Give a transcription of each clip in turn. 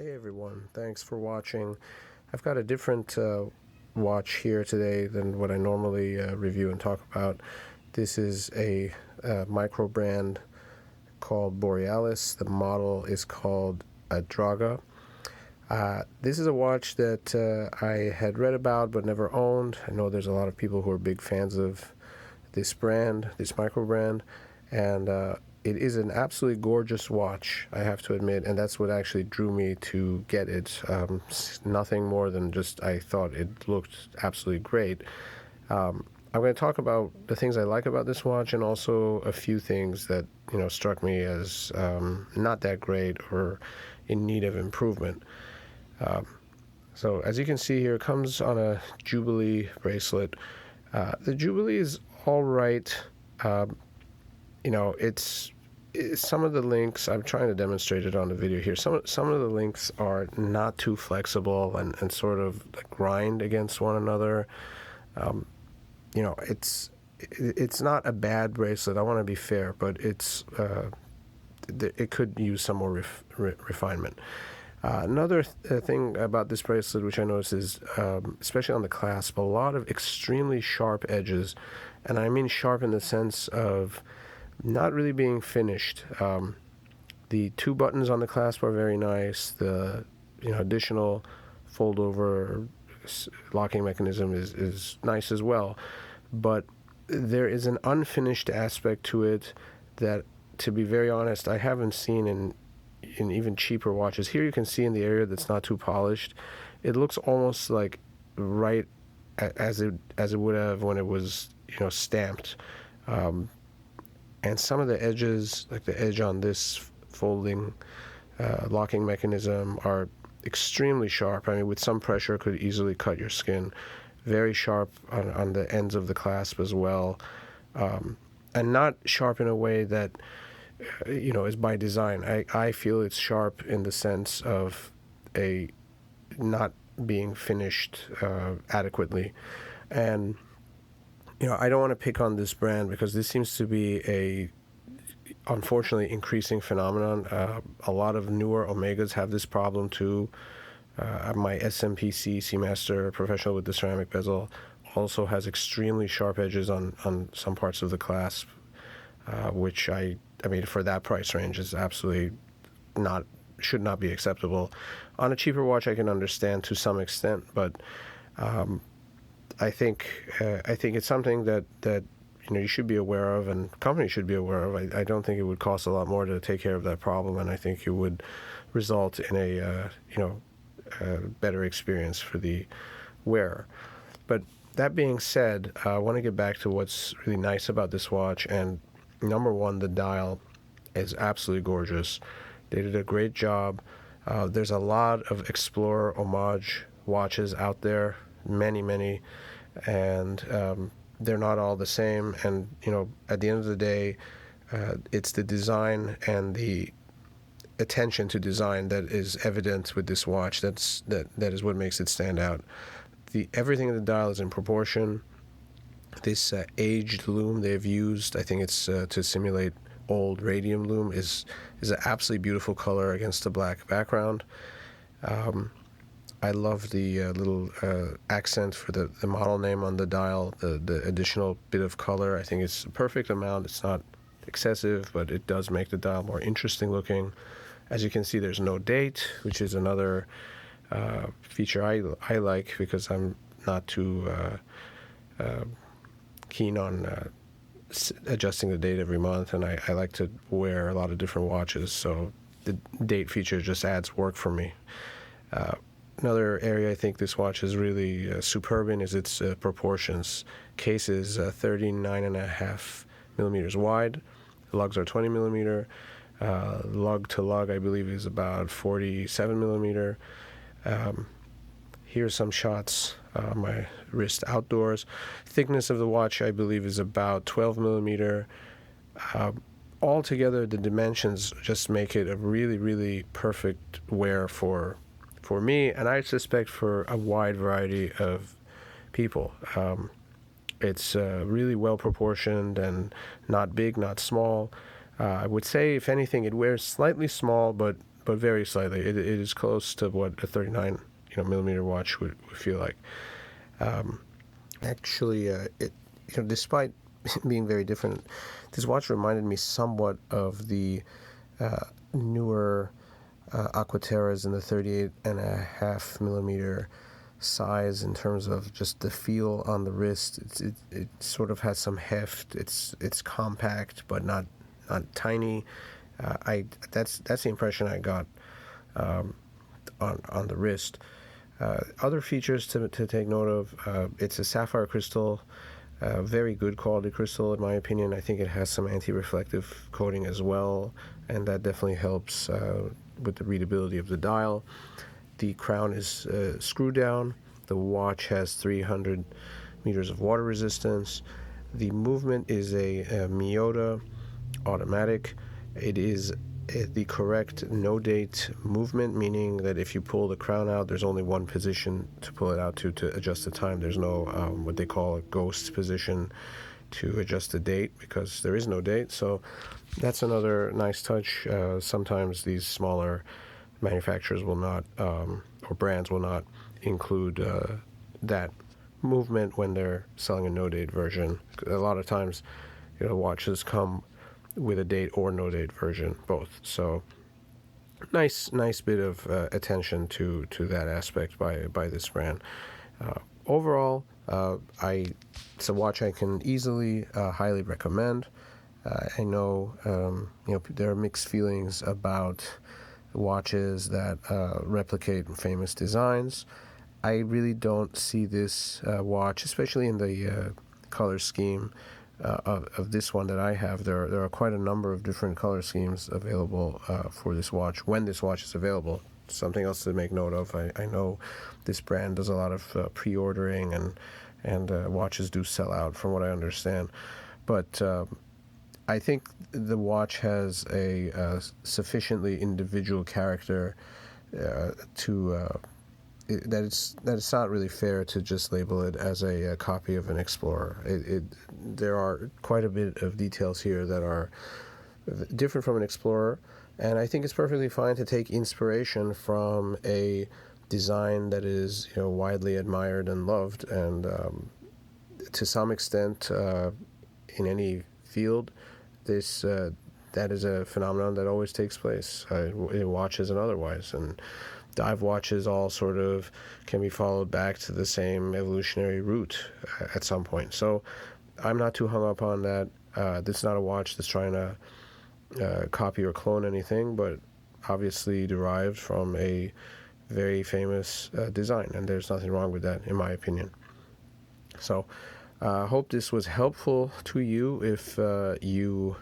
Hey everyone, thanks for watching. I've got a different watch here today than what I normally review and talk about. This is a micro brand called Borealis. The model is called Adraga. This is a watch that I had read about but never owned. I know there's a lot of people who are big fans of this brand, this micro brand, and it is an absolutely gorgeous watch, I have to admit, and that's what actually drew me to get it. Nothing more than just I thought it looked absolutely great. I'm going to talk about the things I like about this watch and also a few things that struck me as not that great or in need of improvement. So as you can see here, it comes on a Jubilee bracelet. The Jubilee is all right. It's some of the links, I'm trying to demonstrate it on the video here. Some of the links are not too flexible and sort of grind against one another. It's not a bad bracelet. I want to be fair, but it could use some more refinement. Another thing about this bracelet, which I noticed, is especially on the clasp, a lot of extremely sharp edges, and I mean sharp in the sense of not really being finished. The two buttons on the clasp are very nice. The additional fold over locking mechanism is nice as well, but there is an unfinished aspect to it that, to be very honest, I haven't seen in even cheaper watches. Here you can see in the area that's not too polished, it looks almost like right as it would have when it was stamped. And some of the edges, like the edge on this folding locking mechanism, are extremely sharp. I mean, with some pressure, could easily cut your skin. Very sharp on the ends of the clasp as well, and not sharp in a way that is by design. I feel it's sharp in the sense of a not being finished adequately. And I don't want to pick on this brand because this seems to be unfortunately increasing phenomenon. A lot of newer Omegas have this problem too. My SMPC Seamaster Professional with the ceramic bezel also has extremely sharp edges on some parts of the clasp, which I mean, for that price range is absolutely should not be acceptable. On a cheaper watch, I can understand to some extent, but I think it's something that you should be aware of, and companies should be aware of. I don't think it would cost a lot more to take care of that problem, and I think it would result in a better experience for the wearer. But that being said, I want to get back to what's really nice about this watch, and number one, the dial is absolutely gorgeous. They did a great job. There's a lot of Explorer homage watches out there, many, and they're not all the same. And at the end of the day, it's the design and the attention to design that is evident with this watch. That is what makes it stand out. Everything in the dial is in proportion. This aged lume they've used, I think it's to simulate old radium lume, is an absolutely beautiful color against the black background. I love the little accent for the model name on the dial, the additional bit of color. I think it's a perfect amount. It's not excessive, but it does make the dial more interesting looking. As you can see, there's no date, which is another feature I like, because I'm not too keen on adjusting the date every month, and I like to wear a lot of different watches, so the date feature just adds work for me. Another area I think this watch is really superb in is its proportions. Case is 39.5 millimeters wide. Lugs are 20 millimeter. Lug to lug, I believe, is about 47 millimeter. Here's some shots on my wrist outdoors. Thickness of the watch, I believe, is about 12 millimeter. Altogether, the dimensions just make it a really perfect wear for me, and I suspect for a wide variety of people. It's really well proportioned and not big, not small. I would say, if anything, it wears slightly small, but very slightly. It is close to what a 39 millimeter watch would feel like. Actually, despite being very different, this watch reminded me somewhat of the newer Aquaterras in the 38.5 millimeter size in terms of just the feel on the wrist. It sort of has some heft. It's compact but not tiny. That's the impression I got on the wrist. Other features to take note of: it's a sapphire crystal, very good quality crystal in my opinion. I think it has some anti-reflective coating as well, and that definitely helps with the readability of the dial. The crown is screw down. The watch has 300 meters of water resistance. The movement is a Miyota automatic. It is the correct no-date movement, meaning that if you pull the crown out, there's only one position to pull it out to adjust the time. There's no what they call a ghost position to adjust the date, because there is no date. So that's another nice touch. Sometimes these smaller manufacturers will not, or brands will not include that movement when they're selling a no-date version. A lot of times, watches come with a date or no date version, both. So nice bit of attention to that aspect by this brand. Overall, it's a watch I can easily highly recommend. I know there are mixed feelings about watches that replicate famous designs. I really don't see this watch, especially in the color scheme of this one that I have. There are quite a number of different color schemes available for this watch when this watch is available. Something else to make note of: I know this brand does a lot of pre-ordering, and watches do sell out from what I understand. But I think the watch has a sufficiently individual character that it's not really fair to just label it as a copy of an Explorer. There are quite a bit of details here that are different from an Explorer, and I think it's perfectly fine to take inspiration from a design that is widely admired and loved, and to some extent in any field, that is a phenomenon that always takes place in watches and otherwise. And dive watches all sort of can be followed back to the same evolutionary route at some point. So I'm not too hung up on that. This is not a watch that's trying to copy or clone anything, but obviously derived from a very famous design, and there's nothing wrong with that in my opinion. So I hope this was helpful to you if you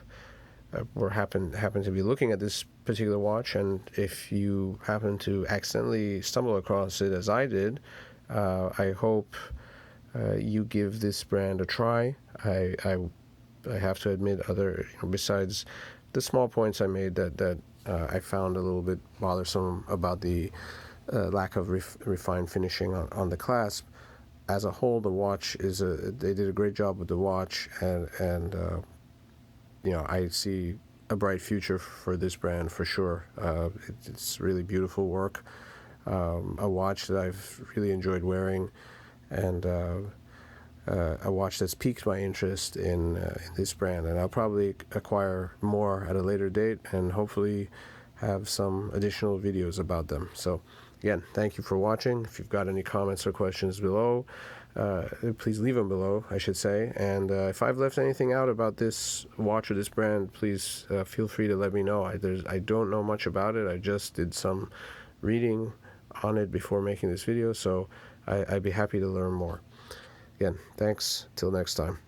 happen to be looking at this particular watch, and if you happen to accidentally stumble across it as I did, I hope you give this brand a try. I have to admit, besides the small points I made that I found a little bit bothersome about the lack of refined finishing on the clasp, as a whole, the watch they did a great job with the watch, and I see a bright future for this brand for sure. It's really beautiful work, a watch that I've really enjoyed wearing, and a watch that's piqued my interest in this brand. And I'll probably acquire more at a later date, and hopefully have some additional videos about them. So again, thank you for watching. If you've got any comments or questions below, please leave them below, I should say. And if I've left anything out about this watch or this brand, please feel free to let me know. I don't know much about it. I just did some reading on it before making this video, so I'd be happy to learn more. Again, thanks. Till next time.